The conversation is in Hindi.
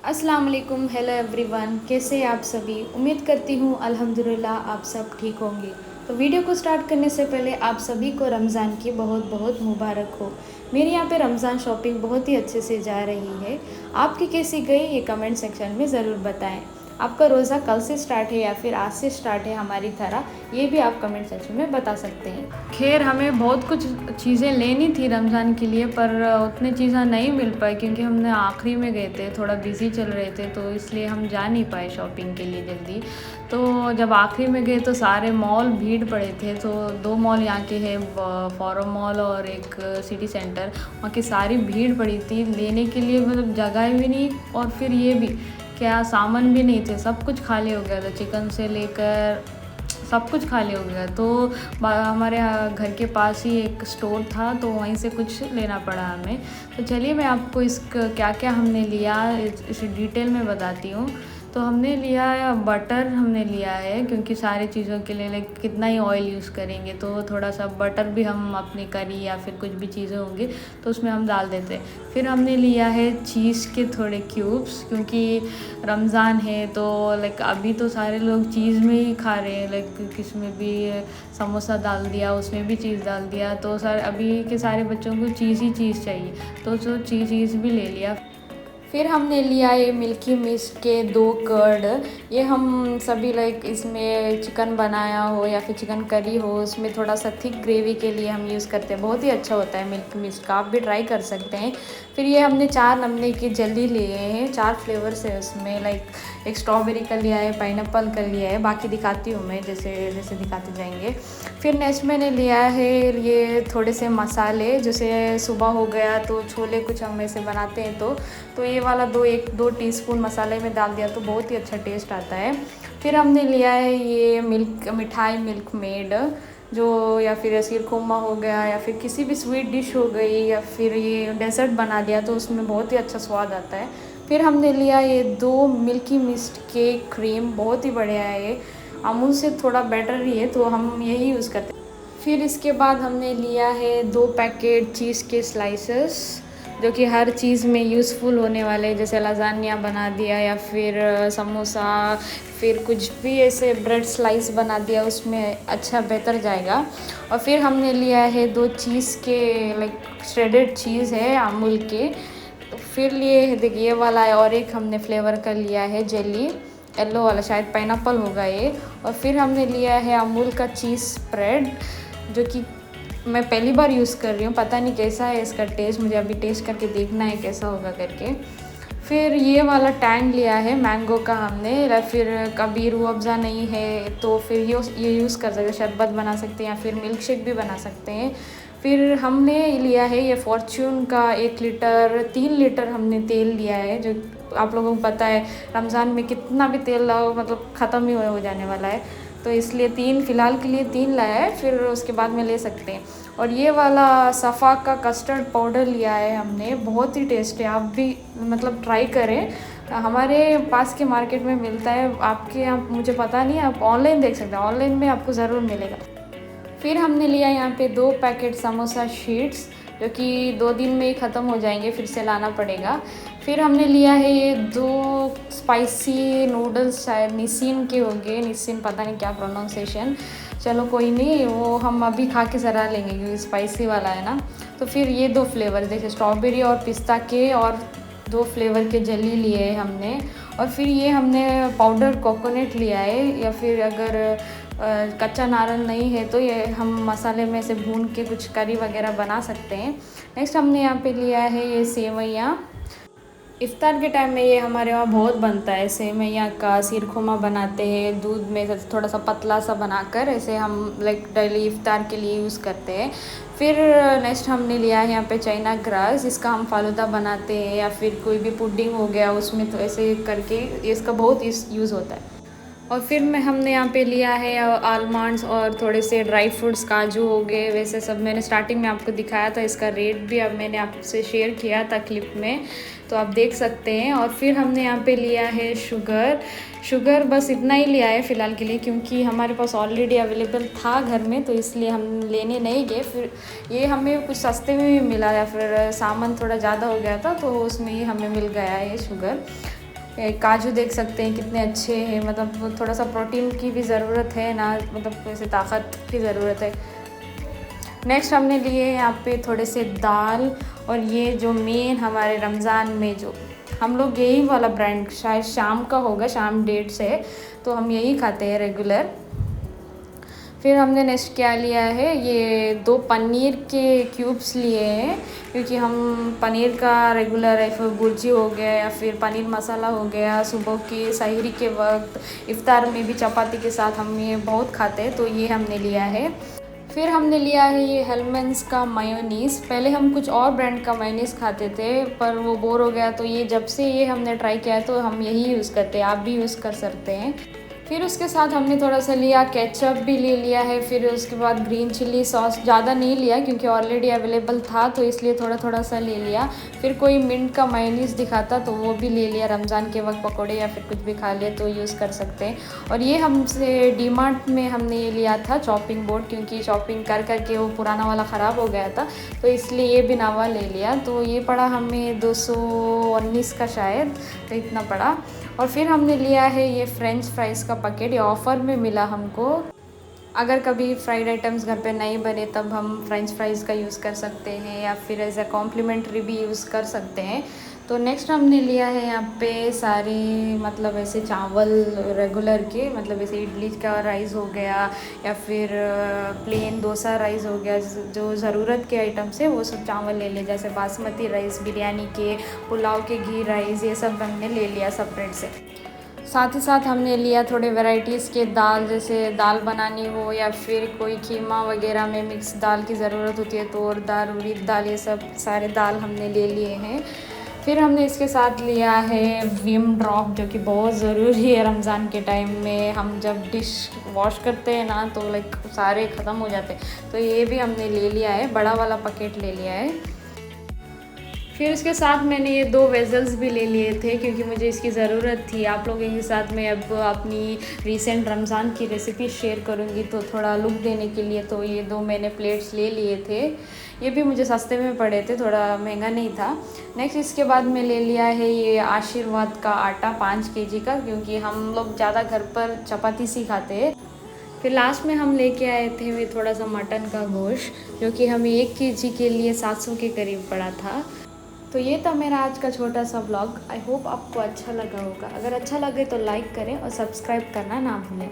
अस्सलाम वालेकुम, हेलो एवरीवन। कैसे हैं आप सभी? उम्मीद करती हूँ अल्हम्दुलिल्लाह आप सब ठीक होंगे। तो वीडियो को स्टार्ट करने से पहले आप सभी को रमज़ान की बहुत बहुत मुबारक हो। मेरे यहाँ पे रमज़ान शॉपिंग बहुत ही अच्छे से जा रही है। आपकी कैसी गई ये कमेंट सेक्शन में ज़रूर बताएं। आपका रोज़ा कल से स्टार्ट है या फिर आज से स्टार्ट है हमारी तरह, ये भी आप कमेंट सेक्शन में बता सकते हैं। खैर, हमें बहुत कुछ चीज़ें लेनी थी रमज़ान के लिए, पर उतनी चीज़ें नहीं मिल पाई क्योंकि हमने आखिरी में गए थे, थोड़ा बिज़ी चल रहे थे, तो इसलिए हम जा नहीं पाए शॉपिंग के लिए जल्दी। तो जब आखिरी में गए तो सारे मॉल भीड़ पड़े थे। तो दो मॉल यहाँ के हैं, फोरम मॉल और एक सिटी सेंटर। वहाँ की सारी भीड़ पड़ी थी, लेने के लिए मतलब जगह भी नहीं, और फिर ये भी क्या सामान भी नहीं थे, सब कुछ खाली हो गया था, चिकन से लेकर सब कुछ खाली हो गया। तो हमारे घर के पास ही एक स्टोर था, तो वहीं से कुछ लेना पड़ा हमें। तो चलिए मैं आपको क्या क्या हमने लिया इस डिटेल में बताती हूँ। तो हमने लिया बटर, हमने लिया है क्योंकि सारी चीज़ों के लिए लाइक कितना ही ऑयल यूज़ करेंगे, तो थोड़ा सा बटर भी हम अपनी करी या फिर कुछ भी चीज़ें होंगी तो उसमें हम डाल देते हैं। फिर हमने लिया है चीज़ के थोड़े क्यूब्स, क्योंकि रमज़ान है तो लाइक अभी तो सारे लोग चीज़ में ही खा रहे हैं, लाइक किसमें भी समोसा डाल दिया, उसमें भी चीज़ डाल दिया, तो सर अभी के सारे बच्चों को चीज़ ही चीज़ चाहिए, तो जो चीज़ भी ले लिया। फिर हमने लिया ये मिल्की मिस्ट के 2 कर्ड। ये हम सभी लाइक इसमें चिकन बनाया हो या फिर चिकन करी हो, उसमें थोड़ा सा थिक ग्रेवी के लिए हम यूज़ करते हैं। बहुत ही अच्छा होता है मिल्की मिस्ट का, आप भी ट्राई कर सकते हैं। फिर ये हमने 4 नमूने की जेली लिए हैं, 4 फ्लेवर्स है उसमें, लाइक एक स्ट्रॉबेरी का लिया है, पाइनएप्पल का लिया है, बाकी दिखाती हूँ मैं जैसे जैसे दिखाते जाएंगे। फिर नेक्स्ट मैंने लिया है ये थोड़े से मसाले, जैसे सुबह हो गया तो छोले कुछ हम ऐसे बनाते हैं, तो ये वाला 2 टीस्पून मसाले में डाल दिया तो बहुत ही अच्छा टेस्ट आता है। फिर हमने लिया है ये मिठाई मिल्क मेड, जो या फिर शीरखुरमा हो गया या फिर किसी भी स्वीट डिश हो गई या फिर ये डेजर्ट बना लिया तो उसमें बहुत ही अच्छा स्वाद आता है। फिर हमने लिया ये 2 मिल्की मिस्ट केक क्रीम, बहुत ही बढ़िया है ये, अमूल से थोड़ा बेटर ही है तो हम यही यूज़ करते हैं। फिर इसके बाद हमने लिया है 2 पैकेट चीज़ के स्लाइसेस, जो कि हर चीज़ में यूज़फुल होने वाले, जैसे लाजानिया बना दिया या फिर समोसा, फिर कुछ भी ऐसे ब्रेड स्लाइस बना दिया उसमें अच्छा बेहतर जाएगा। और फिर हमने लिया है 2 चीज़ के लाइक श्रेडेड चीज़ है अमूल के। तो फिर लिए देखिए ये वाला है, और एक हमने फ्लेवर का लिया है जेली, येलो वाला शायद पाइनएप्पल होगा ये। और फिर हमने लिया है अमूल का चीज़ स्प्रेड, जो कि मैं पहली बार यूज़ कर रही हूँ, पता नहीं कैसा है इसका टेस्ट, मुझे अभी टेस्ट करके देखना है कैसा होगा करके। फिर ये वाला टैंग लिया है मैंगो का हमने, या फिर कभी रूह अफ़ज़ा नहीं है तो फिर ये यूज़ कर सकते हैं, शरबत बना सकते हैं या फिर मिल्क शेक भी बना सकते हैं। फिर हमने लिया है ये फॉर्च्यून का 1 लीटर, 3 लीटर हमने तेल लिया है, जो आप लोगों को पता है रमज़ान में कितना भी तेल लाओ मतलब ख़त्म ही हो जाने वाला है, तो इसलिए 3 फ़िलहाल के लिए 3 लाया है, फिर उसके बाद में ले सकते हैं। और ये वाला सफ़ा का कस्टर्ड पाउडर लिया है हमने, बहुत ही टेस्ट है, आप भी मतलब ट्राई करें। हमारे पास के मार्केट में मिलता है, आपके यहाँ मुझे पता नहीं, आप ऑनलाइन देख सकते हैं, ऑनलाइन में आपको ज़रूर मिलेगा। फिर हमने लिया यहाँ पे 2 पैकेट समोसा शीट्स, जो कि 2 दिन में ही ख़त्म हो जाएंगे, फिर से लाना पड़ेगा। फिर हमने लिया है ये 2 स्पाइसी नूडल्स, शायद निसिन के होंगे, निसिन पता नहीं क्या प्रोनाउंसिएशन, चलो कोई नहीं, वो हम अभी खा के ज़रा लेंगे क्योंकि स्पाइसी वाला है ना। तो फिर ये 2 फ्लेवर जैसे स्ट्रॉबेरी और पिस्ता के, और 2 फ्लेवर के जेली लिए हैं हमने। और फिर ये हमने पाउडर कोकोनट लिया है, या फिर अगर कच्चा नारियल नहीं है तो ये हम मसाले में से भून के कुछ करी वगैरह बना सकते हैं। नेक्स्ट हमने यहाँ पे लिया है ये सेवैयाँ, इफ़्तार के टाइम में ये हमारे वहाँ बहुत बनता है, सेवैयाँ का शीरखुरमा बनाते हैं, दूध में थोड़ा सा पतला सा बनाकर, ऐसे हम लाइक डेली इफ़्तार के लिए यूज़ करते हैं। फिर नेक्स्ट हमने लिया है यहाँ पे चाइना ग्रास, इसका हम फालूदा बनाते हैं या फिर कोई भी पुडिंग हो गया उसमें, तो ऐसे करके इसका बहुत यूज़ होता है। और फिर हमने यहाँ पे लिया है आलमंड्स और थोड़े से ड्राई फ्रूट्स, काजू हो गए, वैसे सब मैंने स्टार्टिंग में आपको दिखाया था, इसका रेट भी अब मैंने आपसे शेयर किया था क्लिप में, तो आप देख सकते हैं। और फिर हमने यहाँ पे लिया है शुगर बस इतना ही लिया है फ़िलहाल के लिए, क्योंकि हमारे पास ऑलरेडी अवेलेबल था घर में, तो इसलिए हम लेने नहीं गए। फिर ये हमें कुछ सस्ते में भी मिला, या फिर सामान थोड़ा ज़्यादा हो गया था तो उसमें ही हमें मिल गया है ये शुगर। काजू देख सकते हैं कितने अच्छे हैं, मतलब थोड़ा सा प्रोटीन की भी ज़रूरत है ना, मतलब वैसे ताकत की ज़रूरत है। नेक्स्ट हमने लिए यहाँ पे थोड़े से दाल, और ये जो मेन हमारे रमज़ान में जो हम लोग यही वाला ब्रांड शायद शाम का होगा, शाम डेट से, तो हम यही खाते हैं रेगुलर। फिर हमने नेक्स्ट क्या लिया है, ये 2 पनीर के क्यूब्स लिए हैं, क्योंकि हम पनीर का रेगुलर है, फिर भुर्जी हो गया या फिर पनीर मसाला हो गया, सुबह के सहरी के वक्त, इफ्तार में भी चपाती के साथ हम ये बहुत खाते हैं, तो ये हमने लिया है। फिर हमने लिया है ये हेलमेंस का मायोनीज़। पहले हम कुछ और ब्रांड का मायोनीज़ खाते थे पर वो बोर हो गया, तो ये जब से ये हमने ट्राई किया है तो हम यही यूज़ करते हैं, आप भी यूज़ कर सकते हैं। फिर उसके साथ हमने थोड़ा सा लिया केचप भी ले लिया है। फिर उसके बाद ग्रीन चिली सॉस ज़्यादा नहीं लिया क्योंकि ऑलरेडी अवेलेबल था, तो इसलिए थोड़ा थोड़ा सा ले लिया। फिर कोई मिंट का मायोनीज़ दिखाता तो वो भी ले लिया, रमज़ान के वक्त पकोड़े या फिर कुछ भी खा लिए तो यूज़ कर सकते हैं। और ये हमसे डीमार्ट में हमने ये लिया था चॉपिंग बोर्ड, क्योंकि चॉपिंग कर करके वो पुराना वाला ख़राब हो गया था, तो इसलिए ये भी नवा ले लिया। तो ये पड़ा हमें 219 का शायद, तो इतना पड़ा। और फिर हमने लिया है ये फ्रेंच फ्राइज़ का पैकेट, ये ऑफ़र में मिला हमको। अगर कभी फ्राइड आइटम्स घर पे नहीं बने तब हम फ्रेंच फ्राइज़ का यूज़ कर सकते हैं, या फिर एज अ कॉम्प्लीमेंट्री भी यूज़ कर सकते हैं। तो नेक्स्ट हमने लिया है यहाँ पे सारे मतलब ऐसे चावल रेगुलर के, मतलब ऐसे इडली का राइस हो गया या फिर प्लेन डोसा राइस हो गया, जो ज़रूरत के आइटम्स है वो सब चावल ले लिए, जैसे बासमती राइस, बिरयानी के, पुलाव के घी राइस, ये सब हमने ले लिया सेपरेट से। साथ ही साथ हमने लिया थोड़े वैराइटीज़ के दाल, जैसे दाल बनानी हो या फिर कोई कीमा वगैरह में मिक्स दाल की ज़रूरत होती है, तो और दाल, उड़द दाल, ये सब सारे दाल हमने ले लिए हैं। फिर हमने इसके साथ लिया है विम ड्रॉप, जो कि बहुत ज़रूरी है रमज़ान के टाइम में। हम जब डिश वॉश करते हैं ना तो लाइक सारे ख़त्म हो जाते हैं, तो ये भी हमने ले लिया है, बड़ा वाला पैकेट ले लिया है। फिर उसके साथ मैंने ये 2 वेज़ल्स भी ले लिए थे क्योंकि मुझे इसकी ज़रूरत थी। आप लोगों के साथ मैं अब अपनी रीसेंट रमज़ान की रेसिपी शेयर करूँगी, तो थोड़ा लुक देने के लिए तो ये 2 मैंने प्लेट्स ले लिए थे। ये भी मुझे सस्ते में पड़े थे, थोड़ा महंगा नहीं था। नेक्स्ट इसके बाद मैं ले लिया है ये आशीर्वाद का आटा 5 केजी का, क्योंकि हम लोग ज़्यादा घर पर चपाती सी खाते हैं। फिर लास्ट में हम लेके आए थे वे थोड़ा सा मटन का गोश्त, जो कि हमें 1 केजी के लिए 700 के करीब पड़ा था। तो ये था मेरा आज का छोटा सा व्लॉग। आई होप आपको अच्छा लगा होगा। अगर अच्छा लगे तो लाइक करें और सब्सक्राइब करना ना भूलें।